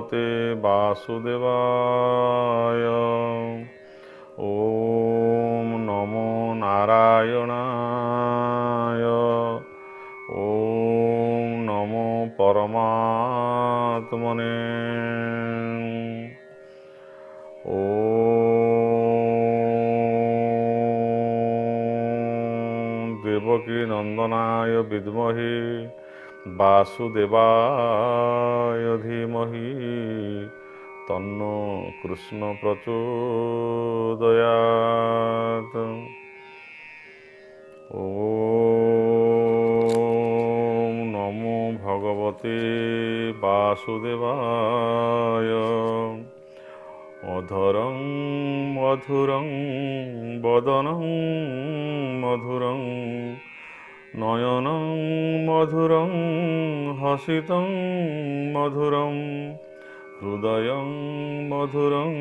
भगवते वासुदेवाय। ओम नमो नारायणाय। ओम नमो परमात्मने। ओम देवकी नंदनाय विद्महे वासुदेवाय धीमहि तन्नो कृष्ण प्रचोदयात्। ओम नमो भगवते वासुदेवाय। अधरं मधुरं वदनं मधुरं नयनं मधुरं हसितं मधुरं हृदयं मधुरं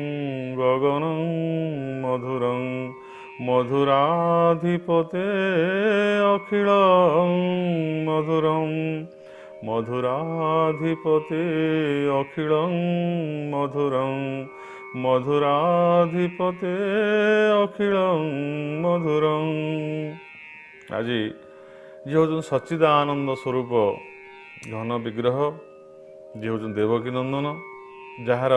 गगनं मधुरं मधुराधिपते अखिलं मधुरं मधुराधिपते अखिलं मधुरं मधुराधिपते अखिलं मधुरं। आज जी हूँ सच्चिदानंद स्वरूप घन विग्रह, जी हूँ देवकी नंदन, जार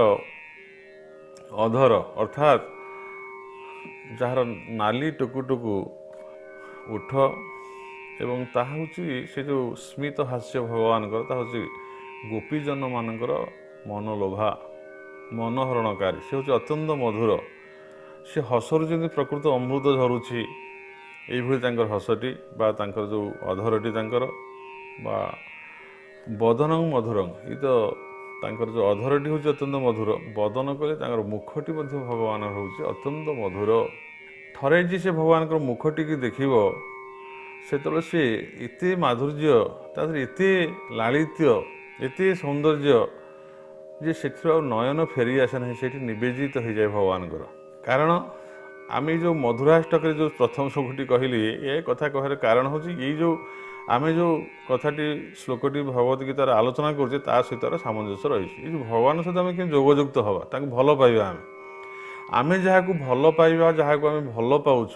अधर अर्थात जार नाली टुकुटुकु उठ एवं ताहा हूँ से जो स्मित हास्य भगवान हूँ गोपीजन मानकर मनलोभा मनहरणकारी। से हूँ अत्यंत मधुर। से हसर जमी प्रकृत अमृत झरुची ये हसटी बा जो अधरटी बा बदनं मधुरं। ये तो जो अधरटी हूँ अत्यंत मधुर, बदन कहले मुखटी भगवान हूँ अत्यंत मधुर। थरे जी से भगवान मुखटी की देखिब से सी एत माधुर्य एत लालित्य एत सौंदर्य जे से नयन फेरी आसे ना, से निवेदित हो जाए भगवान। कारण आम जो मधुराष्टक जो प्रथम श्लोकटी कहली ये कथा कहर कारण हूँ ये जो आम जो कथाटी श्लोकटी भगवत गीतार आलोचना करुचे सहित सामंजस्य रही। ये भगवान सहित आम कि जोगयुक्त हवा भल पाइबा आम जहाँ को भल पाइबा जहाँ को आम भल पाऊँ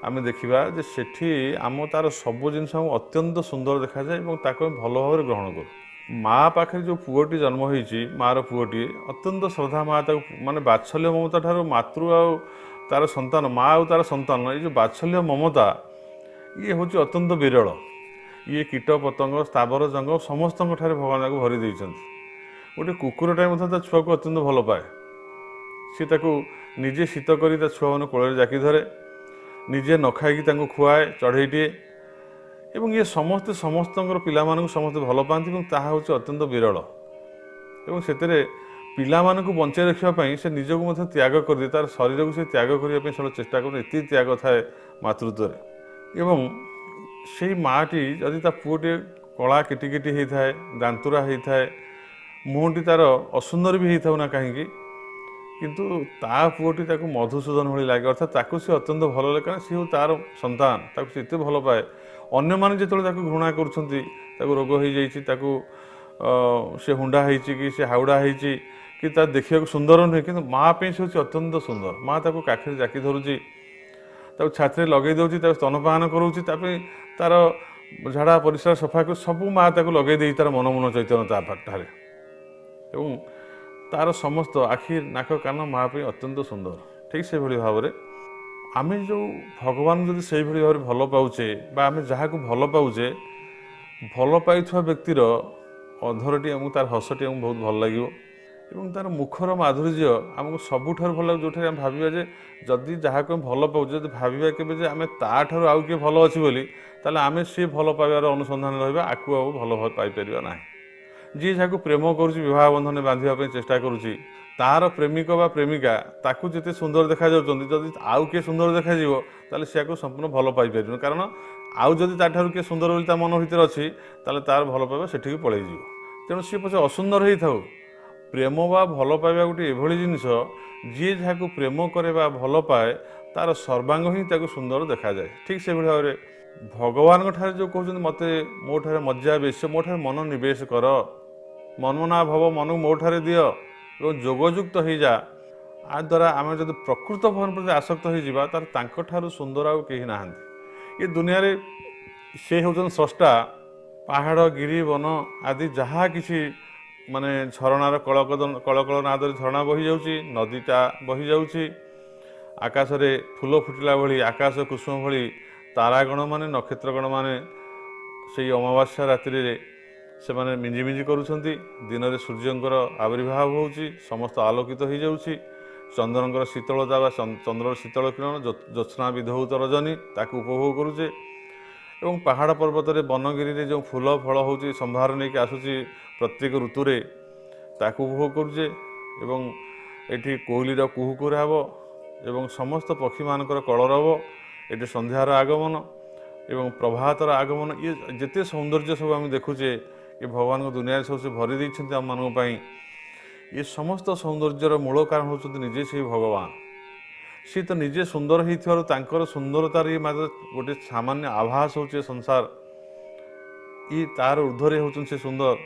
आम देखा जे सेठी आम तार सब जिन अत्यंत सुंदर देखा जाए और भल भाव ग्रहण करूँ। माँ पाखे जो पुओटी जन्म होती मार पुओटी अत्यंत श्रद्धा माँ माने बात्सल्य ममता ठार मातृ आ तार संतान माँ आ तार संतान ये जो बात्सल्य ममता ये हूँ अत्यंत विरल। ये कीट पतंग स्थावर जंग समस्त भगवान को भरी देते। गोटे कुकुरटाए ता छुआ को अत्यंत भल पाए। सी निजे शीत कर छुआ मैंने कोल जाकी धरे, निजे न खाई खुआए चढ़ईटे एवं ये समस्ते समस्त पिला समस्ते भल पाती हूँ अत्यंत विरल। एवं से पिला बंचे रखापी से निजक त्याग कर दिए, तार शरीर को से त्याग करने सब चेष्टा कर त्याग थाए मातृत्व। एवं से माँटी जदि पुओटे कला किटिकिटी होता है, दांतुरा होता है, मुहटी तार असुंदर भी होता ना कहीं किंतु ता पुओटी मधुसूदन भली लगे। अर्थात ताकू सी अत्यंत भल लगे कारण सी तार संतान से एत भल पाए। अन्य मैंने जो घृणा कर रोग हो से हुंडा कि से हाउड़ा होती कि देखा सुंदर नुहे कि माँ पे से अत्यंत सुंदर। माँ काखिर जाकी धरुची छाती लगे दूसरी स्तनपान करोची तार झाड़ा परिस्रा सफा कर सब माँ लगे दे तार मन मन चैतन्य ठारे एवं तार समस्त आखि नाक कान माँ पे अत्यंत सुंदर। ठीक से भाव में आम जो भगवान जब से भाव में भल पाचे आम जहाँ को भल पाचे भल पाई व्यक्तिर अधरटी आमको तार हसटी आमको बहुत भल लगे और तार मुखर माधुर्य आमको सबुठ भल लगे। जो भावा जे जदि जहाँ को भल पाचे जब भावा के आम ताठू आउ किए भल अच्छी बोली ताले आम सी भल पाइबार अनुसंधान रहा आकू आ भल पाइपर ना। जी जहाँ प्रेम करुँच विवाह बंधन बांधवाई चेष्टा करुँच तार प्रेमिक बा प्रेमिका ताकू जिते सुंदर देखा जदि आउ किए सुंदर देखा ताले सी संपूर्ण भल पाइपर। कारण आउ जदि ताठू किए सुंदर बोली मन भर अच्छी तार भल पाइबा से पलि तेणु सी पचे असुंदर ही था प्रेम बा भल पाइबा गोटे एभली जिनिस जी जहाँ प्रेम करे बा भल पाए तार सर्वांग ही सुंदर देखा जाए। ठीक से भाव में भगवान ठारे जो कहते मत मो ठारे मज्जा बेश मो ठारे मन निवेश कर ମନ୍ମନା ଭବ ମନକୁ ମୋ ଠାରେ ଦିଅ ଏବଂ ଯୋଗଯୁକ୍ତ ହେଇଯା। ଆ ଦ୍ୱାରା ଆମେ ଯଦି ପ୍ରକୃତ ଭଗବାନ ପ୍ରତି ଆସକ୍ତ ହେଇଯିବା ତାହେଲେ ତାଙ୍କଠାରୁ ସୁନ୍ଦର ଆଉ କେହି ନାହାନ୍ତି ଏ ଦୁନିଆରେ। ସେ ହେଉଛନ୍ତି ସ୍ରଷ୍ଟା। ପାହାଡ଼ ଗିରି ବନ ଆଦି ଯାହା କିଛି ମାନେ ଝରଣାର କଳକଳ ନାଦରେ ଝରଣା ବହିଯାଉଛି, ନଦୀଟା ବହିଯାଉଛି, ଆକାଶରେ ଫୁଲ ଫୁଟିଲା ଭଳି ଆକାଶ କୁସୁମ ଭଳି ତାରାଗଣମାନେ ନକ୍ଷତ୍ରଗଣମାନେ ସେଇ ଅମାବାସ୍ୟା ରାତ୍ରିରେ ସେମାନେ ମିଞ୍ଜି କରୁଛନ୍ତି। ଦିନରେ ସୂର୍ଯ୍ୟଙ୍କର ଆବିର୍ଭାବ ହେଉଛି, ସମସ୍ତ ଆଲୋକିତ ହୋଇଯାଉଛି। ଚନ୍ଦ୍ରଙ୍କର ଶୀତଳତା ବା ଚନ୍ଦ୍ରର ଶୀତଳ କିରଣ, ଜ୍ୟୋତ୍ସ୍ନା ବିଧୌତ ରଜନୀ ତାକୁ ଉପଭୋଗ କରୁଛେ। ଏବଂ ପାହାଡ଼ ପର୍ବତରେ ବନଗିରିରେ ଯେଉଁ ଫୁଲ ଫଳ ହେଉଛି ସମ୍ଭାର ନେଇକି ଆସୁଛି ପ୍ରତ୍ୟେକ ଋତୁରେ ତାକୁ ଉପଭୋଗ କରୁଛେ। ଏବଂ ଏଠି କୋଇଲିର କୁହୁକୁରେ ହେବ ଏବଂ ସମସ୍ତ ପକ୍ଷୀମାନଙ୍କର କଳରବ। ଏଠି ସନ୍ଧ୍ୟାର ଆଗମନ ଏବଂ ପ୍ରଭାତର ଆଗମନ। ଇଏ ଯେତେ ସୌନ୍ଦର୍ଯ୍ୟ ସବୁ ଆମେ ଦେଖୁଛେ ଏ ଭଗବାନଙ୍କ ଦୁନିଆରେ ସବୁ ସେ ଭରି ଦେଇଛନ୍ତି ଆମମାନଙ୍କ ପାଇଁ। ଏ ସମସ୍ତ ସୌନ୍ଦର୍ଯ୍ୟର ମୂଳ କାରଣ ହେଉଛନ୍ତି ନିଜେ ସେଇ ଭଗବାନ। ସେ ତ ନିଜେ ସୁନ୍ଦର ହେଇଥିବାରୁ ତାଙ୍କର ସୁନ୍ଦରତାର ଇଏ ମାତ୍ର ଗୋଟେ ସାମାନ୍ୟ ଆଭାସ ହେଉଛି ସଂସାର। ଇ ତାର ଉର୍ଦ୍ଧ୍ୱରେ ହେଉଛନ୍ତି ସେ ସୁନ୍ଦର।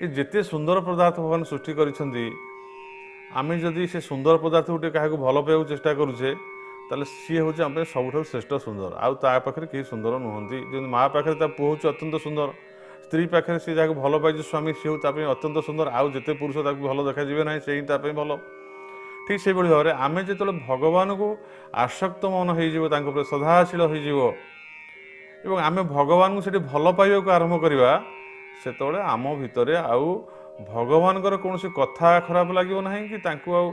ଏ ଯେତେ ସୁନ୍ଦର ପଦାର୍ଥ ଭଗବାନ ସୃଷ୍ଟି କରିଛନ୍ତି, ଆମେ ଯଦି ସେ ସୁନ୍ଦର ପଦାର୍ଥ ଗୋଟେ କାହାକୁ ଭଲ ପାଇବାକୁ ଚେଷ୍ଟା କରୁଛେ ତାହେଲେ ସିଏ ହେଉଛି ଆମ ପାଇଁ ସବୁଠାରୁ ଶ୍ରେଷ୍ଠ ସୁନ୍ଦର। ଆଉ ତା ପାଖରେ କେହି ସୁନ୍ଦର ନୁହନ୍ତି। ଯେମିତି ମା ପାଖରେ ତା ପୁଅ ହେଉଛି ଅତ୍ୟନ୍ତ ସୁନ୍ଦର, ସ୍ତ୍ରୀ ପାଖରେ ସେ ଯାହାକୁ ଭଲ ପାଇଛି ସ୍ୱାମୀ ସିଏ ତା ପାଇଁ ଅତ୍ୟନ୍ତ ସୁନ୍ଦର। ଆଉ ଯେତେ ପୁରୁଷ ତାକୁ ଭଲ ଦେଖାଯିବେ ନାହିଁ, ସେ ହିଁ ତା ପାଇଁ ଭଲ। ଠିକ୍ ସେଇଭଳି ଭାବରେ ଆମେ ଯେତେବେଳେ ଭଗବାନଙ୍କୁ ଆସକ୍ତ ମନ ହେଇଯିବ, ତାଙ୍କ ଉପରେ ସଦାଶୀଳ ହେଇଯିବ ଏବଂ ଆମେ ଭଗବାନଙ୍କୁ ସେଠି ଭଲ ପାଇବାକୁ ଆରମ୍ଭ କରିବା, ସେତେବେଳେ ଆମ ଭିତରେ ଆଉ ଭଗବାନଙ୍କର କୌଣସି କଥା ଖରାପ ଲାଗିବ ନାହିଁ କି ତାଙ୍କୁ ଆଉ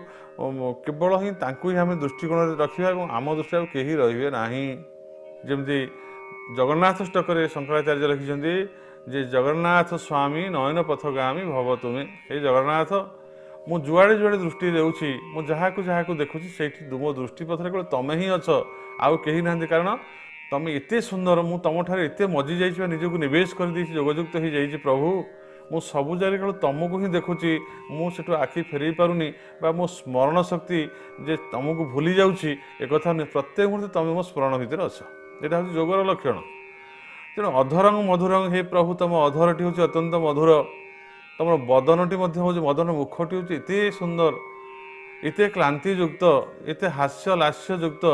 କେବଳ ହିଁ ତାଙ୍କୁ ହିଁ ଆମେ ଦୃଷ୍ଟିକୋଣରେ ରଖିବା ଏବଂ ଆମ ଦୃଷ୍ଟିରେ ଆଉ କେହି ରହିବେ ନାହିଁ। ଯେମିତି ଜଗନ୍ନାଥ ଷ୍ଟକରେ ଶଙ୍କରାଚାର୍ଯ୍ୟ ଲେଖିଛନ୍ତି ଯେ ଜଗନ୍ନାଥ ସ୍ୱାମୀ ନୟନ ପଥଗାମୀ ଭବ ତୁମେ। ହେ ଜଗନ୍ନାଥ, ମୁଁ ଯୁଆଡ଼େ ଯୁଆଡ଼େ ଦୃଷ୍ଟି ଦେଉଛି, ମୁଁ ଯାହାକୁ ଦେଖୁଛି ସେଇଠି ମୋ ଦୃଷ୍ଟି ପଥରେ କେବଳ ତମେ ହିଁ ଅଛ, ଆଉ କେହି ନାହାନ୍ତି। କାରଣ ତମେ ଏତେ ସୁନ୍ଦର, ମୁଁ ତମଠାରେ ଏତେ ମଜି ଯାଇଛି ବା ନିଜକୁ ନିବେଶ କରିଦେଇଛି, ଯୋଗଯୁକ୍ତ ହେଇଯାଇଛି ପ୍ରଭୁ। ମୁଁ ସବୁ ଜାଗାରେ କେବଳ ତମକୁ ହିଁ ଦେଖୁଛି, ମୁଁ ସେଠୁ ଆଖି ଫେରାଇ ପାରୁନି ବା ମୋ ସ୍ମରଣ ଶକ୍ତି ଯେ ତମକୁ ଭୁଲି ଯାଉଛି ଏକଥା ନୁହେଁ। ପ୍ରତ୍ୟେକ ମୁହୂର୍ତ୍ତେ ତମେ ମୋ ସ୍ମରଣ ଭିତରେ ଅଛ। ଏଇଟା ହେଉଛି ଯୋଗର ଲକ୍ଷଣ। ତେଣୁ ଅଧରଙ୍ଗ ମଧୁରଙ୍ଗ, ହେ ପ୍ରଭୁ ତମ ଅଧରଟି ହେଉଛି ଅତ୍ୟନ୍ତ ମଧୁର, ତମର ବଦନଟି ମଧ୍ୟ ହେଉଛି, ମଦନ ମୁଖଟି ହେଉଛି ଏତେ ସୁନ୍ଦର, ଏତେ କ୍ଲାନ୍ତିଯୁକ୍ତ, ଏତେ ହାସ୍ୟ ଲାସ୍ୟଯୁକ୍ତ,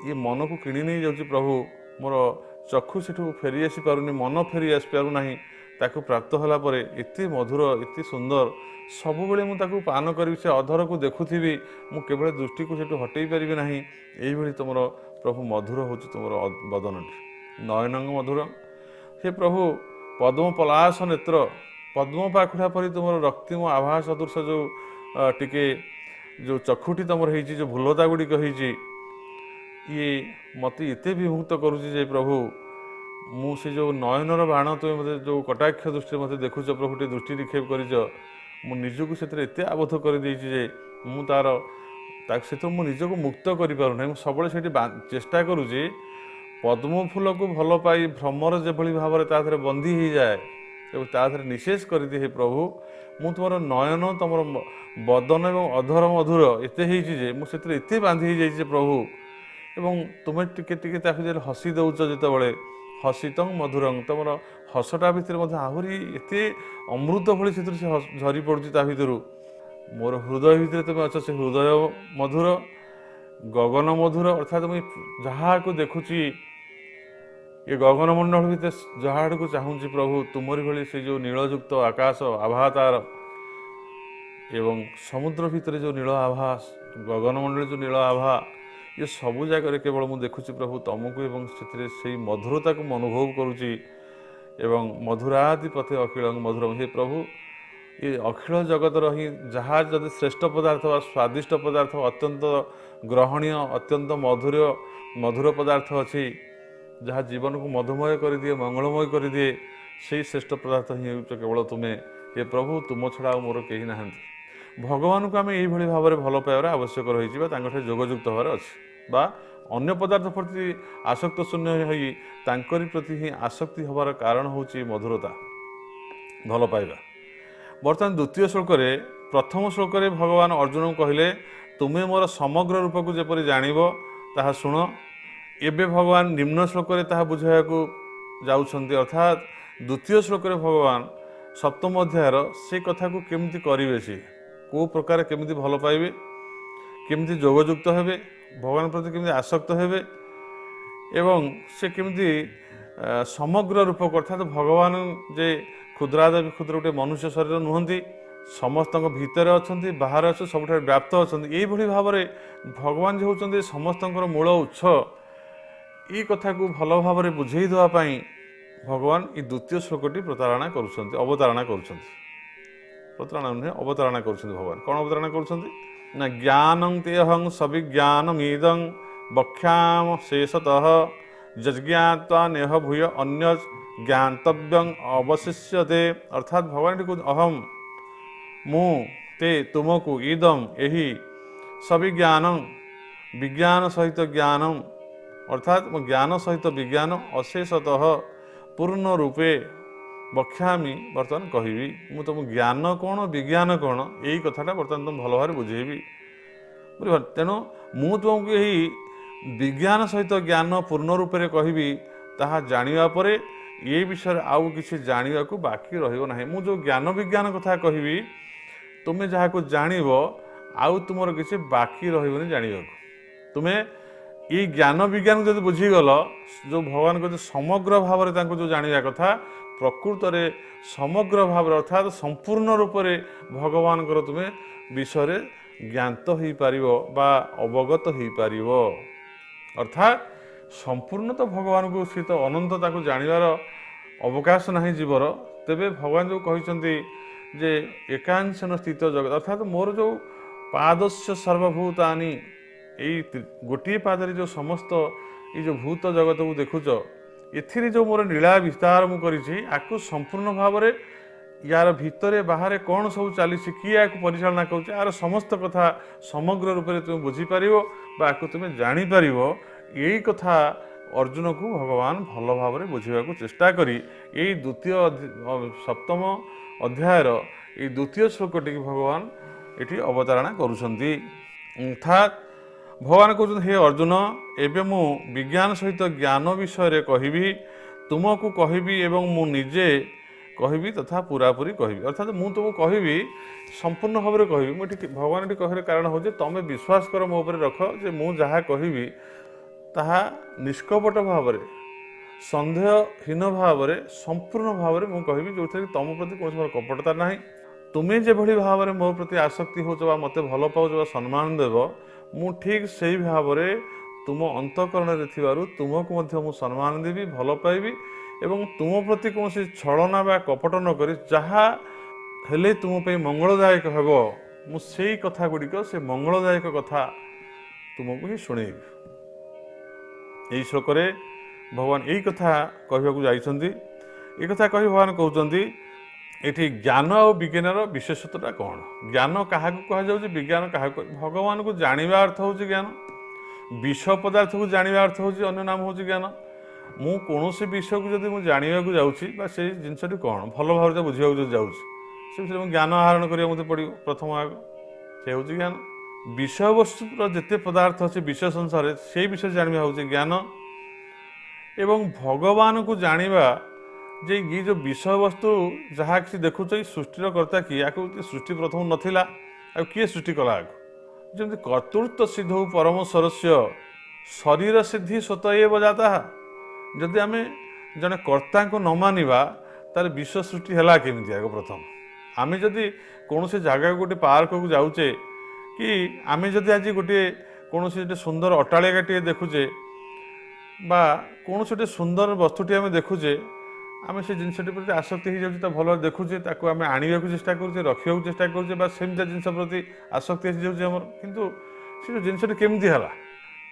ଇଏ ମନକୁ କିଣି ନେଇ ଯାଉଛି ପ୍ରଭୁ। ମୋର ଚକ୍ଷୁ ସେଠୁ ଫେରି ଆସିପାରୁନି, ମନ ଫେରି ଆସିପାରୁନାହିଁ। ତାକୁ ପ୍ରାପ୍ତ ହେଲା ପରେ ଏତେ ମଧୁର, ଏତେ ସୁନ୍ଦର, ସବୁବେଳେ ମୁଁ ତାକୁ ପାନ କରିବି, ସେ ଅଧରକୁ ଦେଖୁଥିବି, ମୁଁ କେବଳ ଦୃଷ୍ଟିକୁ ସେଠୁ ହଟେଇ ପାରିବି ନାହିଁ। ଏଇଭଳି ତୁମର ପ୍ରଭୁ ମଧୁର ହେଉଛି ତୁମର ବଦନଟି, ନୟନଙ୍ଗ ମଧୁର। ହେ ପ୍ରଭୁ ପଦ୍ମ ପଲାଶ ନେତ୍ର, ପଦ୍ମ ପାଖୁଡ଼ା ପରି ତୁମର ରକ୍ତିମ ଆଭା ସଦୃଶ ଯେଉଁ ଟିକେ ଯେଉଁ ଚକ୍ଷୁଟି ତୁମର ହେଇଛି, ଯେଉଁ ଭୁଲତା ଗୁଡ଼ିକ ହେଇଛି, ଇଏ ମୋତେ ଏତେ ବିମୁକ୍ତ କରୁଛି ଯେ ପ୍ରଭୁ, ମୁଁ ସେ ଯେଉଁ ନୟନର ବାଣ ତୁମେ ମୋତେ ଯେଉଁ କଟାକ୍ଷ ଦୃଷ୍ଟିରେ ମୋତେ ଦେଖୁଛ ପ୍ରଭୁ, ଟିକେ ଦୃଷ୍ଟି ନିକ୍ଷେପ କରିଛ, ମୁଁ ନିଜକୁ ସେଥିରେ ଏତେ ଆବଦ୍ଧ କରିଦେଇଛି ଯେ ମୁଁ ସେଥିରୁ ମୁଁ ନିଜକୁ ମୁକ୍ତ କରିପାରୁନାହିଁ। ମୁଁ ସବୁବେଳେ ସେଠି ଚେଷ୍ଟା କରୁଛି ପଦ୍ମ ଫୁଲକୁ ଭଲ ପାଇ ଭ୍ରମର ଯେଭଳି ଭାବରେ ତା ଦେହରେ ବନ୍ଦୀ ହେଇଯାଏ ଏବଂ ତା ଦେହରେ ନିଶେଷ କରିଦିଏ। ହେ ପ୍ରଭୁ, ମୁଁ ତୁମର ନୟନ, ତୁମର ବଦନ ଏବଂ ଅଧର ମଧୁର ଏତେ ହେଇଛି ଯେ ମୁଁ ସେଥିରେ ଏତେ ବାନ୍ଧି ହେଇଯାଇଛି ଯେ ପ୍ରଭୁ, ଏବଂ ତୁମେ ଟିକେ ଟିକେ ତାକୁ ଯେତେବେଳେ ହସି ଦେଉଛ, ଯେତେବେଳେ ହସିତଂ ମଧୁରଂ, ତୁମର ହସଟା ଭିତରେ ମଧ୍ୟ ଆହୁରି ଏତେ ଅମୃତ ଭଳି ସେଥିରୁ ସେ ଝରି ପଡ଼ୁଛି। ତା ଭିତରୁ ମୋର ହୃଦୟ ଭିତରେ ତୁମେ ଅଛ, ସେ ହୃଦୟ ମଧୁର, ଗଗନ ମଧୁର। ଅର୍ଥାତ୍ ମୁଁ ଯାହାକୁ ଦେଖୁଛି ଏ ଗଗନମଣ୍ଡଳ ଭିତରେ ଯାହା ଆଡ଼କୁ ଚାହୁଁଛି ପ୍ରଭୁ, ତୁମରି ଭଳି ସେ ଯେଉଁ ନୀଳଯୁକ୍ତ ଆକାଶ ଆଭା ତାର, ଏବଂ ସମୁଦ୍ର ଭିତରେ ଯେଉଁ ନୀଳ ଆଭା, ଗଗନମଣ୍ଡଳରେ ଯେଉଁ ନୀଳ ଆଭା, ଏ ସବୁ ଜାଗାରେ କେବଳ ମୁଁ ଦେଖୁଛି ପ୍ରଭୁ ତମକୁ ଏବଂ ସେଥିରେ ସେଇ ମଧୁରତାକୁ ମୁଁ ଅନୁଭବ କରୁଛି। ଏବଂ ମଧୁରାଦି ପଥେ ଅଖିଳ ମଧୁରମ, ହେ ପ୍ରଭୁ, ଏ ଅଖିଳ ଜଗତର ହିଁ ଯାହା ଯଦି ଶ୍ରେଷ୍ଠ ପଦାର୍ଥ ବା ସ୍ୱାଦିଷ୍ଟ ପଦାର୍ଥ, ଅତ୍ୟନ୍ତ ଗ୍ରହଣୀୟ, ଅତ୍ୟନ୍ତ ମଧୁର ପଦାର୍ଥ ଅଛି, ଯାହା ଜୀବନକୁ ମଧୁମୟ କରିଦିଏ, ମଙ୍ଗଳମୟ କରିଦିଏ, ସେଇ ଶ୍ରେଷ୍ଠ ପଦାର୍ଥ ହିଁ ହେଉଛ କେବଳ ତୁମେ। ଏ ପ୍ରଭୁ, ତୁମ ଛଡ଼ା ଆଉ ମୋର କେହି ନାହାନ୍ତି। ଭଗବାନଙ୍କୁ ଆମେ ଏଇଭଳି ଭାବରେ ଭଲ ପାଇବାର ଆବଶ୍ୟକ ରହିଛି ବା ତାଙ୍କଠାରେ ଯୋଗଯୁକ୍ତ ହେବାର ଅଛି, ବା ଅନ୍ୟ ପଦାର୍ଥ ପ୍ରତି ଆସକ୍ତ ଶୂନ୍ୟ ହୋଇ ତାଙ୍କରି ପ୍ରତି ହିଁ ଆସକ୍ତି ହେବାର କାରଣ ହେଉଛି ମଧୁରତା, ଭଲ ପାଇବା। ବର୍ତ୍ତମାନ ଦ୍ୱିତୀୟ ଶ୍ଲୋକରେ, ପ୍ରଥମ ଶ୍ଲୋକରେ ଭଗବାନ ଅର୍ଜୁନଙ୍କୁ କହିଲେ ତୁମେ ମୋର ସମଗ୍ର ରୂପକୁ ଯେପରି ଜାଣିବ ତାହା ଶୁଣ। ଏବେ ଭଗବାନ ନିମ୍ନ ଶ୍ଲୋକରେ ତାହା ବୁଝାଇବାକୁ ଯାଉଛନ୍ତି। ଅର୍ଥାତ୍ ଦ୍ୱିତୀୟ ଶ୍ଲୋକରେ ଭଗବାନ ସପ୍ତମ ଅଧ୍ୟାୟର ସେ କଥାକୁ କେମିତି କରିବେ, ସେ କେଉଁ ପ୍ରକାର କେମିତି ଭଲ ପାଇବେ, କେମିତି ଯୋଗଯୁକ୍ତ ହେବେ, ଭଗବାନ ପ୍ରତି କେମିତି ଆସକ୍ତ ହେବେ ଏବଂ ସେ କେମିତି ସମଗ୍ର ରୂପକ ଅର୍ଥାତ୍ ଭଗବାନ ଯେ କ୍ଷୁଦ୍ରାଦ ବିକ୍ଷୁଦ୍ର ଗୋଟେ ମନୁଷ୍ୟ ଶରୀର ନୁହନ୍ତି, ସମସ୍ତଙ୍କ ଭିତରେ ଅଛନ୍ତି, ବାହାରେ ଅଛନ୍ତି, ସବୁଠାରେ ବ୍ୟାପ୍ତ ଅଛନ୍ତି। ଏଇଭଳି ଭାବରେ ଭଗବାନ ଯେ ହେଉଛନ୍ତି ସମସ୍ତଙ୍କର ମୂଳ ଉତ୍ସ, ଏଇ କଥାକୁ ଭଲ ଭାବରେ ବୁଝେଇ ଦେବା ପାଇଁ ଭଗବାନ ଏ ଦ୍ୱିତୀୟ ଶ୍ଲୋକଟି ଅବତାରଣା କରୁଛନ୍ତି। ପ୍ରତାରଣା ନୁହେଁ, ଅବତାରଣା କରୁଛନ୍ତି ଭଗବାନ। କ'ଣ ଅବତାରଣା କରୁଛନ୍ତି ନା ଜ୍ଞାନଂ ତେହଂ ସବିଜ୍ଞାନମିଦଂ ବକ୍ଷ୍ୟାମ ଶେଷତଃ ଯଜ୍ઞାତ୍ୱା ନେହ ଭୂୟ ଅନ୍ୟ ଜ୍ଞାତବ୍ୟଂ ଅବଶିଷ୍ୟତେ। ଅର୍ଥାତ୍ ଭଗବାନ ଏଠି କହୁଛନ୍ତି ଅହମ୍ ମୁଁ ତେ ତୁମକୁ ଇଦମ୍ ଏହି ସବିଜ୍ଞାନଂ ବିଜ୍ଞାନ ସହିତ ଜ୍ଞାନମ୍ ଅର୍ଥାତ୍ ମୋ ଜ୍ଞାନ ସହିତ ବିଜ୍ଞାନ ଅଶେଷତଃ ପୂର୍ଣ୍ଣ ରୂପେ ବକ୍ଷ୍ୟାମି ବର୍ତ୍ତମାନ କହିବି। ମୁଁ ତୁମ ଜ୍ଞାନ କ'ଣ ବିଜ୍ଞାନ କ'ଣ ଏଇ କଥାଟା ବର୍ତ୍ତମାନ ତୁମ ଭଲ ଭାବରେ ବୁଝେଇବି। ବୁଝିପାର? ତେଣୁ ମୁଁ ତୁମକୁ ଏହି ବିଜ୍ଞାନ ସହିତ ଜ୍ଞାନ ପୂର୍ଣ୍ଣ ରୂପରେ କହିବି। ତାହା ଜାଣିବା ପରେ ଏ ବିଷୟରେ ଆଉ କିଛି ଜାଣିବାକୁ ବାକି ରହିବ ନାହିଁ। ମୁଁ ଯେଉଁ ଜ୍ଞାନ ବିଜ୍ଞାନ କଥା କହିବି, ତୁମେ ଯାହାକୁ ଜାଣିବ ଆଉ ତୁମର କିଛି ବାକି ରହିବନି ଜାଣିବାକୁ। ତୁମେ ଏଇ ଜ୍ଞାନ ବିଜ୍ଞାନକୁ ଯଦି ବୁଝିଗଲ, ଯେଉଁ ଭଗବାନ କହୁଛନ୍ତି ସମଗ୍ର ଭାବରେ ତାଙ୍କୁ ଯେଉଁ ଜାଣିବା କଥା, ପ୍ରକୃତରେ ସମଗ୍ର ଭାବରେ ଅର୍ଥାତ୍ ସମ୍ପୂର୍ଣ୍ଣ ରୂପରେ ଭଗବାନଙ୍କର ତୁମେ ବିଷୟରେ ଜ୍ଞାତ ହୋଇପାରିବ ବା ଅବଗତ ହୋଇପାରିବ। ଅର୍ଥାତ୍ ସମ୍ପୂର୍ଣ୍ଣ ତ ଭଗବାନଙ୍କୁ ସେ ତ ଅନନ୍ତ, ତାକୁ ଜାଣିବାର ଅବକାଶ ନାହିଁ ଜୀବର। ତେବେ ଭଗବାନ ଯେଉଁ କହିଛନ୍ତି ଯେ ଏକାଂଶନ ସ୍ଥିତ ଜଗତ ଅର୍ଥାତ୍ ମୋର ଯେଉଁ ପାଦସ୍ୟ ସର୍ବଭୂତାନି, ଏଇ ଗୋଟିଏ ପାଦରେ ଯେଉଁ ସମସ୍ତ ଏଇ ଯେଉଁ ଭୂତ ଜଗତକୁ ଦେଖୁଛ, ଏଥିରେ ଯେଉଁ ମୋର ନୀଳା ବିସ୍ତାର ମୁଁ କରିଛି, ଆକୁ ସମ୍ପୂର୍ଣ୍ଣ ଭାବରେ ୟାର ଭିତରେ ବାହାରେ କ'ଣ ସବୁ ଚାଲିଛି, କିଏ ଏହାକୁ ପରିଚାଳନା କରୁଛି, ଏହାର ସମସ୍ତ କଥା ସମଗ୍ର ରୂପରେ ତୁମେ ବୁଝିପାରିବ ବା ଆକୁ ତୁମେ ଜାଣିପାରିବ। ଏଇ କଥା ଅର୍ଜୁନକୁ ଭଗବାନ ଭଲ ଭାବରେ ବୁଝିବାକୁ ଚେଷ୍ଟା କରି ଏଇ ସପ୍ତମ ଅଧ୍ୟାୟର ଏଇ ଦ୍ୱିତୀୟ ଶ୍ଲୋକଟିକୁ ଭଗବାନ ଏଠି ଅବତାରଣା କରୁଛନ୍ତି। ଅର୍ଥାତ୍ ଭଗବାନ କହୁଛନ୍ତି ହେ ଅର୍ଜୁନ, ଏବେ ମୁଁ ବିଜ୍ଞାନ ସହିତ ଜ୍ଞାନ ବିଷୟରେ କହିବି, ତୁମକୁ କହିବି ଏବଂ ମୁଁ ନିଜେ କହିବି ତଥା ପୁରାପୁରି କହିବି। ଅର୍ଥାତ୍ ମୁଁ ତୁମକୁ କହିବି, ସମ୍ପୂର୍ଣ୍ଣ ଭାବରେ କହିବି। ମୁଁ ଏଠି ଭଗବାନ ଏଠି କହିବାର କାରଣ ହେଉଛି ତୁମେ ବିଶ୍ୱାସ କର ମୋ ଉପରେ ରଖ ଯେ ମୁଁ ଯାହା କହିବି ତାହା ନିଷ୍କପଟ ଭାବରେ, ସନ୍ଦେହହୀନ ଭାବରେ, ସମ୍ପୂର୍ଣ୍ଣ ଭାବରେ ମୁଁ କହିବି, ଯେଉଁଥିରେ ତୁମ ପ୍ରତି କୌଣସି ମୋର କପଟତା ନାହିଁ। ତୁମେ ଯେଭଳି ଭାବରେ ମୋ ପ୍ରତି ଆସକ୍ତି ହେଉଛ ବା ମୋତେ ଭଲ ପାଉଛ ବା ସମ୍ମାନ ଦେବ, ମୁଁ ଠିକ୍ ସେଇ ଭାବରେ ତୁମ ଅନ୍ତଃକରଣରେ ଥିବାରୁ ତୁମକୁ ମଧ୍ୟ ମୁଁ ସମ୍ମାନ ଦେବି, ଭଲ ପାଇବି ଏବଂ ତୁମ ପ୍ରତି କୌଣସି ଛଳନା ବା କପଟ ନକରି ଯାହା ହେଲେ ତୁମ ପାଇଁ ମଙ୍ଗଳଦାୟକ ହେବ, ମୁଁ ସେଇ କଥା ଗୁଡ଼ିକ, ସେ ମଙ୍ଗଳଦାୟକ କଥା ତୁମକୁ ହିଁ ଶୁଣେଇବି। ଏହି ଶ୍ଲୋକରେ ଭଗବାନ ଏଇ କଥା କହିବାକୁ ଯାଇଛନ୍ତି। ଏ କଥା କହି ଭଗବାନ କହୁଛନ୍ତି ଏଠି ଜ୍ଞାନ ଆଉ ବିଜ୍ଞାନର ବିଶେଷତ୍ୱଟା କ'ଣ। ଜ୍ଞାନ କାହାକୁ କୁହାଯାଉଛି, ବିଜ୍ଞାନ କାହାକୁ? ଭଗବାନଙ୍କୁ ଜାଣିବା ଅର୍ଥ ହେଉଛି ଜ୍ଞାନ। ବିଷ ପଦାର୍ଥକୁ ଜାଣିବା ଅର୍ଥ ହେଉଛି ଅନ୍ୟ ନାମ ହେଉଛି ଜ୍ଞାନ। ମୁଁ କୌଣସି ବିଷୟକୁ ଯଦି ମୁଁ ଜାଣିବାକୁ ଯାଉଛି ବା ସେଇ ଜିନିଷଟି କ'ଣ ଭଲ ଭାବରେ ତ ବୁଝିବାକୁ ଯଦି ଯାଉଛି, ସେ ବିଷୟରେ ମୁଁ ଜ୍ଞାନ ଆହରଣ କରିବାକୁ ମୋତେ ପଡ଼ିବ। ପ୍ରଥମ ଆଗ ସେ ହେଉଛି ଜ୍ଞାନ। ବିଷୟବସ୍ତୁର ଯେତେ ପଦାର୍ଥ ଅଛି ବିଷୟ ସଂସାରରେ, ସେଇ ବିଷୟରେ ଜାଣିବା ହେଉଛି ଜ୍ଞାନ। ଏବଂ ଭଗବାନଙ୍କୁ ଜାଣିବା ଯେ ଇଏ ଯେଉଁ ବିଷୟବସ୍ତୁ ଯାହା କିଛି ଦେଖୁଛ, ଏଇ ସୃଷ୍ଟିର କର୍ତ୍ତା କିଏ, ୟାକୁ ସୃଷ୍ଟି ପ୍ରଥମ ନଥିଲା, ଆଉ କିଏ ସୃଷ୍ଟି କଲା ଆକୁ। ଯେମିତି କର୍ତ୍ତୃତ୍ୱ ସିଦ୍ଧୌ ପରମେଶ୍ୱରସ୍ୟ ଶରୀର ସିଦ୍ଧି ସ୍ୱତଃ ଏବ ଜାତଃ। ଯଦି ଆମେ ଜଣେ କର୍ତ୍ତାଙ୍କୁ ନ ମାନିବା ତାହେଲେ ବିଶ୍ୱ ସୃଷ୍ଟି ହେଲା କେମିତି ଆଗ? ପ୍ରଥମ ଆମେ ଯଦି କୌଣସି ଜାଗାକୁ ଗୋଟେ ପାର୍କକୁ ଯାଉଛେ, କି ଆମେ ଯଦି ଆଜି କୌଣସି ଗୋଟେ ସୁନ୍ଦର ଅଟ୍ଟାଳିକାଟିଏ ଦେଖୁଛେ ବା କୌଣସି ଗୋଟେ ସୁନ୍ଦର ବସ୍ତୁଟି ଆମେ ଦେଖୁଛେ, ଆମେ ସେ ଜିନିଷଟି ପ୍ରତି ଆସକ୍ତି ହୋଇଯାଉଛି, ତା ଭଲ ଦେଖୁଛେ, ତାକୁ ଆମେ ଆଣିବାକୁ ଚେଷ୍ଟା କରୁଛେ, ରଖିବାକୁ ଚେଷ୍ଟା କରୁଛେ ବା ସେମିତିଆ ଜିନିଷ ପ୍ରତି ଆସକ୍ତି ଆସିଯାଉଛି ଆମର। କିନ୍ତୁ ସେ ଯେଉଁ ଜିନିଷଟି କେମିତି ହେଲା,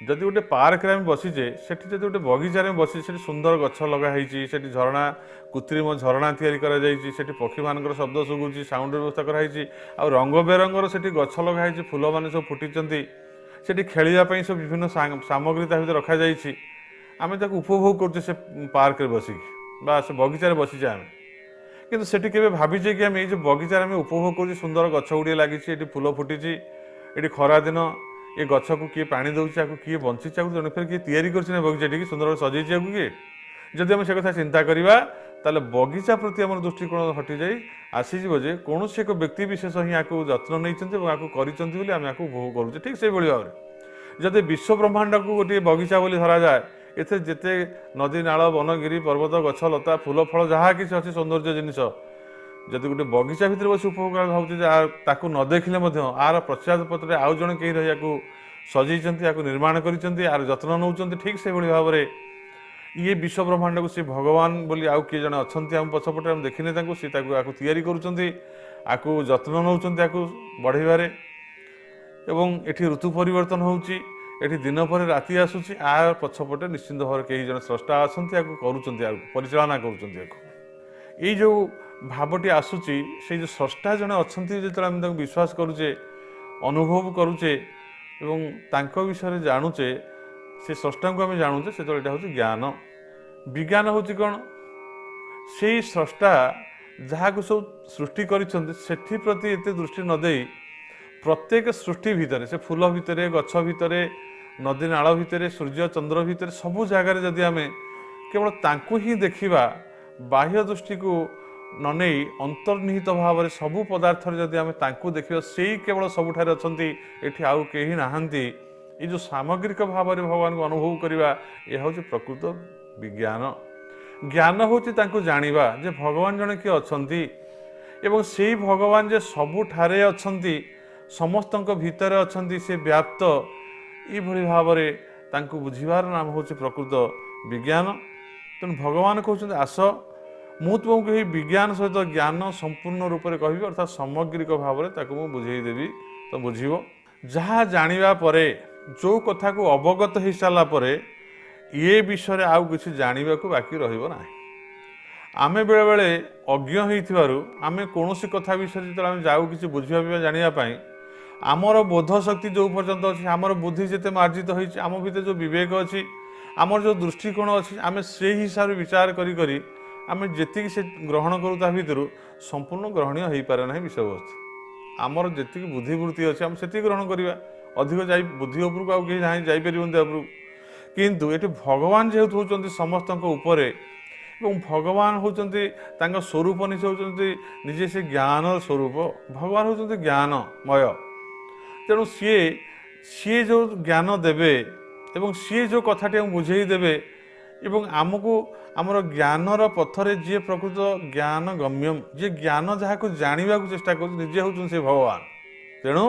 ଯଦି ଗୋଟେ ପାର୍କରେ ଆମେ ବସିଛେ, ସେଠି ଯଦି ଗୋଟେ ବଗିଚାରେ ଆମେ ବସିଛେ, ସେଠି ସୁନ୍ଦର ଗଛ ଲଗା ହେଇଛି, ସେଠି ଝରଣା, କୃତ୍ରିମ ଝରଣା ତିଆରି କରାଯାଇଛି, ସେଠି ପକ୍ଷୀମାନଙ୍କର ଶବ୍ଦ ଶୁଭୁଛି, ସାଉଣ୍ଡର ବ୍ୟବସ୍ଥା କରାହେଇଛି, ଆଉ ରଙ୍ଗ ବେରଙ୍ଗର ସେଠି ଗଛ ଲଗା ହେଇଛି, ଫୁଲମାନେ ସବୁ ଫୁଟିଛନ୍ତି, ସେଠି ଖେଳିବା ପାଇଁ ସବୁ ବିଭିନ୍ନ ସାମଗ୍ରୀ ତା ଭିତରେ ରଖାଯାଇଛି। ଆମେ ତାକୁ ଉପଭୋଗ କରୁଛେ ସେ ପାର୍କରେ ବସିକି ବା ସେ ବଗିଚାରେ ବସିଛେ ଆମେ। କିନ୍ତୁ ସେଠି କେବେ ଭାବିଛେ କି ଆମେ ଏଇ ଯେଉଁ ବଗିଚାରେ ଆମେ ଉପଭୋଗ କରୁଛେ, ସୁନ୍ଦର ଗଛ ଗୁଡ଼ିଏ ଲାଗିଛି, ଏଠି ଫୁଲ ଫୁଟିଛି, ଏଠି ଖରାଦିନ ଏ ଗଛକୁ କିଏ ପାଣି ଦେଉଛି, ଆକୁ କିଏ ବଞ୍ଚିଛି, ଆକୁ ଜଣେ ଫେର କିଏ ତିଆରି କରିଛି ନା ବଗିଚାଟିକି ସୁନ୍ଦର ସଜେଇଛି ଆକୁ କିଏ? ଯଦି ଆମେ ସେ କଥା ଚିନ୍ତା କରିବା, ताले बगीचा प्रति आम दृष्टिकोण हटि जाई आसीज जे कौन एक व्यक्ति विशेष ही या जत्न नहीं आम या उपभोग करुचे ठीक से भाव में जदि विश्व ब्रह्मांड को गोटे बगीचा बोली धरा जाए एथे जेते नदी नाल वनगिरी पर्वत गछ लता फूल फल जहाँ किसी अच्छी सौंदर्य जिनिस जदि गोटे बगीचा भितर बस उपभोग भावुचे ताकू न देखिले आर पश्चात पत्र आउ जड़े कहीं रही सजैंट या निर्माण कर जत्न नौ ठीक से भाव में ये विश्व ब्रह्मांड को सी भगवान बोली आउ किए जड़े अच्छा आम पछपटे आम देखने सी तैयारी करूँ जत्न नौ बढ़ेबारे एवं एठी ऋतु परिवर्तन होउची एठी दिन पर राति आसुची आ पछपटे निश्चिंत भाव कई जन स्रष्टा अच्छा परिचालना कर जो भावटी आसुची से जो स्रष्टा जड़े अच्छा जो विश्वास करुचे अनुभव करुचे एवं तांको विषय जानुचे से स्रष्टा को आम जानुचे से यहाँ हूँ ज्ञान विज्ञान हूँ कौन से स्रष्टा जहाँ को सब सृष्टि करी प्रति एत दृष्टि नदे प्रत्येक सृष्टि भितर से फूल भितर गछ भितर नदी नाल भितर सूर्य चंद्र भितर सबू जगार जदि आम केवल तांकु ही देखिबा बाह्य दृष्टि को नने अंतर्निहित भाव में सबू पदार्थ जदि आम तांकु देखिबा से केवल सबुठारे अछंती एठी आउ केही नाहंती ये जो सामग्रिक भाव में भगवान को अनुभव करवा यह हूँ प्रकृत विज्ञान ज्ञान हूँ जानिबा जे भगवान जड़े किए अछंती एवं से भगवान जे सबुठारे अछंती समस्त भितर अच्छा से व्याप्त ये भाव में बुझीबार नाम हूँ प्रकृत विज्ञान तेणु भगवान कहते आस मु तुमको यही विज्ञान सहित ज्ञान संपूर्ण रूप से कह अर्थात सामग्रिक भाव में बुझेदेवी तो बुझीब जहाँ जानिबा परे जो कथा को अवगत हो सारा परे ये विषय आउ किसी जानवा को बाकी रहिबो नाही आमे बेले बेले अज्ञ होइथिबारु आमे कोनोसी कथा विषय जो आम जाऊ किसी बुझा जानापी आमर बोध शक्ति जो पर्यंत अच्छी आमर बुद्धि जिते मार्जित होती आम भीतर जो विवेक अच्छी आमर जो दृष्टिकोण अच्छी आम से हिसाब से विचार करी आम जी से ग्रहण करूँ ता भर संपूर्ण ग्रहणीय हो पारे ना विषय वस्तु आमर जी बुद्धिवृत्ति अच्छी आम से ग्रहण करवा अधिक जा बुद्धि उपरको आउ कहीं जापर उपरको किंतु ये भगवान जेहेतु होती समस्त उपरे एवं भगवान होती स्वरूप निजे होती निजे से ज्ञान स्वरूप भगवान होती ज्ञानमय तेणु सी जो ज्ञान देवे एवं सी जो कथाटी बुझे देवे एवं आमको आमर ज्ञानर पथरे जी प्रकृत ज्ञान गम्यम जी ज्ञान जहाँ को जानवा चेष्टा कर निजे हूँ से भगवान तेणु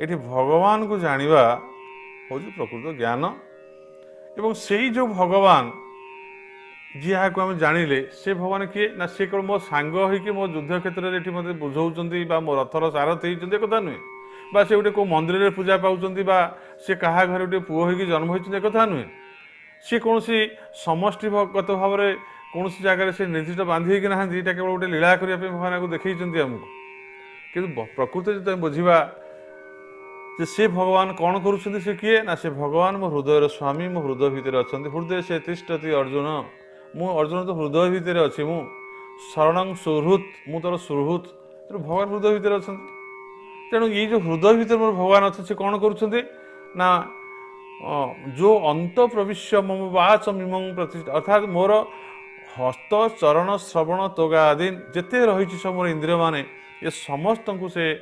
ये भगवान को जानिबा हूँ प्रकृत ज्ञान एवं से जो भगवान जी यहाँ को आम जानिले से भगवान किए ना सी केवल मो सांग हो मो युद्ध क्षेत्र में मत बुझाऊँच मो रथर सारथी होती कथा नुहे बा से गोटे कौ मंदिर में पूजा पाँच सी क्या घर गोटे पुओ हो जन्म होती कथा नुहे सी कौन समष्टिगत भाव में कौन जगह से निर्दिष्ट बांधी ना केवल गोटे लीला करने भगवान को देखी आमको कि प्रकृति जो बुझा से भगवान कौन करुँच से किए ना से भगवान मो हृदय स्वामी मो हृदय भितर अच्छा हृदय से तिष्ठति अर्जुन मु अर्जुन तो हृदय भितर अच्छी मु शरण सुहृत मु तोर सुहृत तेणु भगवान हृदय भितर अच्छा तेणु ये जो हृदय भितर मोर भगवान अच्छा से कौन करुँच ना जो अंत प्रविश्य मम वाच मिमं प्रतिष्ठा अर्थात मोर हस्त चरण श्रवण तोगा आदि जिते रही सब मोर इंद्रिय माने ये समस्त को से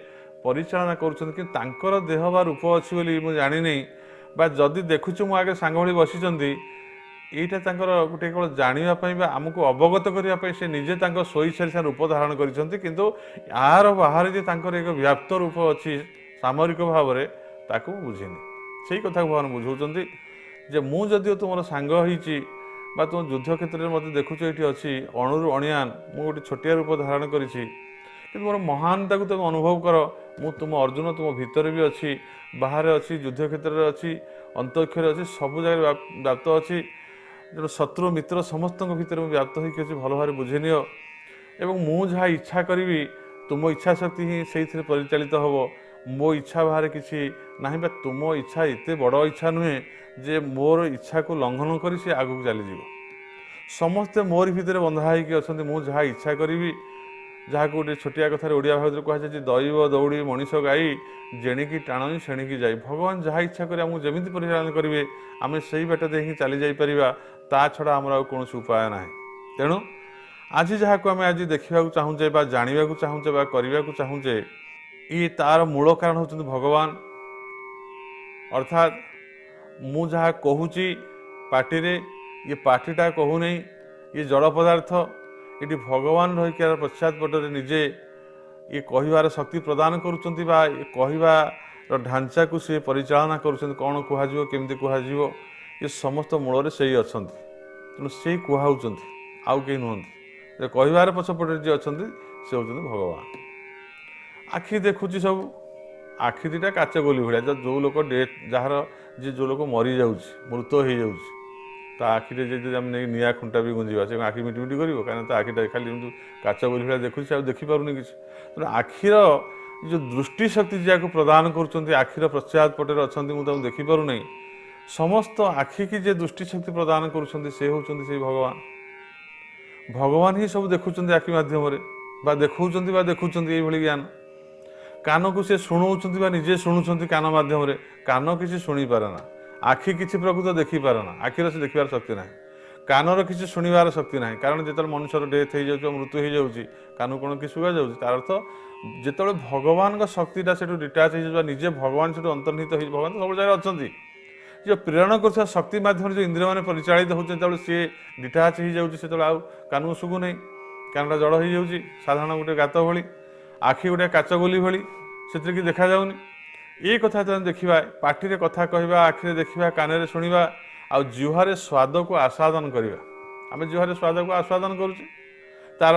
परिचालना कर देह बा रूप अच्छी बोली मुझे जानी बा जदि देखुछु मु आगे सांग भाई बसी यहाँ गोटे केवल जानापी आमको अवगत करने से निजे स्वइच्छा रूप धारण किंतु यार बाहर जे एक व्याप्त रूप अच्छी सामरिक भाव में ताकू बुझेनि से कथा भगवान बुझाऊँ जे मु जदि तुम सांग हो तुम युद्ध क्षेत्र में मत देखुच ये अच्छी अणुरु अणियान मु गोटे छोटिया रूप धारण करी मोर महानता को तुम अनुभव कर मु तुम अर्जुन तुम भितर भी अच्छी बाहर अच्छी युद्ध क्षेत्र में अच्छी अंतरिक्ष अच्छी सब जगह व्याप्त अच्छी जो शत्रु मित्र समस्त भितर व्याप्त होती भल भाव बुझे नियो एवं मु जहाँ इच्छा करी तुम इच्छा शक्ति ही से परिचालित हम मो इच्छा बाहर किसी ना तुम इच्छा एत बड़ इच्छा नुहे जे मोर इच्छा को लंघन कर सी आगू चलीज समस्ते मोर भितर बंधा होती मु जहाँ इच्छा करी जहाँ को गोटे छोटिया कथार ओडिया भाव कहुए दैव दौड़ी मनीष गाई जेणिकी टाणी सेणिकी जाई भगवान जहाँ इच्छा करें आमको जमी परिचालन करेंगे आम से बाट दे चली जापर ता छड़ा आमर कौन उपाय ना तेणु आज जहाँ को आम आज देखा चाहूचे जानवा चाहूचे करने चाहूचे ये तार मूल कारण होती भगवान। अर्थात मु जहाँ कहूँ पार्टी ये पार्टीटा कहूना ये जड़ पदार्थ ये भगवान रही पश्चात पटरे निजे ये कहबार शक्ति प्रदान करुँच कहबार ढांचा को सी परिचालना करुँच कौन कहु केमती कहु ये समस्त मूल से ही अच्छा तेणु से कहूँ आउ कहीं नुहति कहबार पछपटे जी अच्छा से होती भगवान। आखि देखुची सब आखि दुटा काच गोली भाया जो लोक डेथ जार जी जो लोक मरी जा मृत हो जा आखिरे नहीं निआ खुंटा भी गुंजा से आखि मिटिमिटी कर आखिटा खाली काच गोली भाया देखुची से देखिपारूनी कि तेना आखिर जो दृष्टि शक्ति जहाँ प्रदान कर आखिर पश्चात पटे अच्छा मुझे देखिपारू नहीं समस्त आखि की जे दृष्टि शक्ति प्रदान कर से होती भगवान। भगवान ही सब देखुं आखि मध्यम देखा देखुं ये ज्ञान कान को सी शुणुंट निजे शुणुंट कान मध्यम कान किसी शुणी पारे ना आखि किसी प्रकृत देखिपारे ना आखिर से देखार शक्ति ना कानर किसी शुणवार शक्ति ना कारण जो मनुष्य डेथ हो जाए मृत्यु हो जाए कान कौन कि शुआ जाऊँ तार अर्थ जो भगवान शक्तिटा से डिटाच हो निजे भगवान से अंतर्निहित हो भगवान तो सब जगह अच्छा जो प्रेरण कर शक्ति माध्यम जो इंद्रिय मैंने परिचालित होते सी डिटाच हो जाए आउ कान शुगु नहीं कानटा जड़ हो जाऊँगी साधारण गोटे गात भली आखि गोटे काच गोली भली से कि देखा जाऊनी ये कथा देखा पार्टी कथा कहवा आखिरे देखा कान शुणा आ जिह्वार स्वाद को आस्वादन करवा आम जिह्वार स्वाद को आस्वादन करुचे तार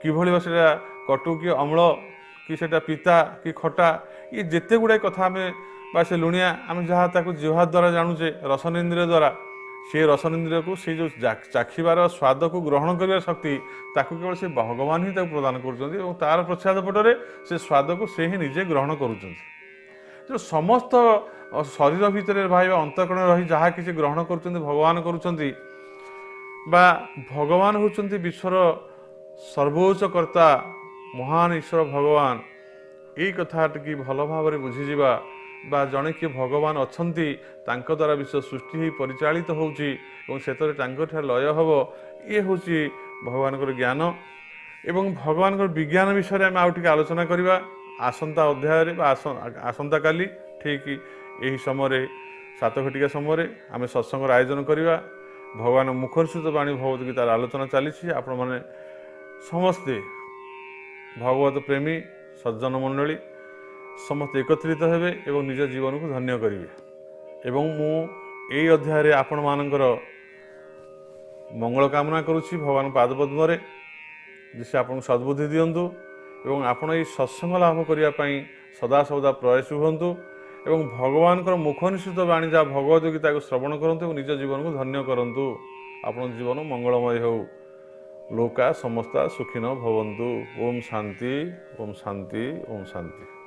किभली से कटु कि अम्ल कि सेटा पिता कि खटा ये जिते गुड़ाए कथा आम से लुणिया आम जहाँ जिह्वा द्वारा जानूचे रसनेन्द्रिय द्वारा से रसनेन्द्रिय को से जो चाखिबार स्वाद को ग्रहण कर शक्ति ताकू केवल से भगवान ही प्रदान कर तार पश्चात पटरे से स्वाद को से ही निजे ग्रहण करुँच जो समस्त शरीर भितर भाई अंतकरण रही जहाँ किसी ग्रहण कर भगवान करुँच भगवान होती विश्वर सर्वोच्च कर्ता महान ईश्वर भगवान यही कथा टी भल भाव बुझीजा बा जड़े किए भगवान अच्छा द्वारा विश्व सृष्टि ही परिचालित होउची लय हम ये हूँ भगवान ज्ञान एवं भगवान विज्ञान विषय में आउट आलोचना करवा आसंता अध्याय आसंता काली ठीक यही समय 7 घटिका समय आम सत्संग आयोजन करवा भगवान मुखर्षित वाणी भगवत गीतार आलोचना चली आपण मैंने समस्ते भगवत प्रेमी सज्जन मंडली समस्त एकत्रित हेबे एवं निज जीवन को धन्य करेंगे एवं मु यही अध्याय आपण मानकर मंगल कामना करुच्ची भगवान पादपद्म से आपन सद्बुद्धि दिंतु एवं आपण ये सत्संग लाभ करने सदा सदा प्रयास हुंतु एवं भगवान मुखनिश्चित वाणी जहाँ भगवद गीता को श्रवण करूँ निज जीवन को धन्य करूँ आपण जीवन मंगलमय हो लोका समस्ता सुखिन भवन्तु। ओम शांति ओम शांति ओम शांति।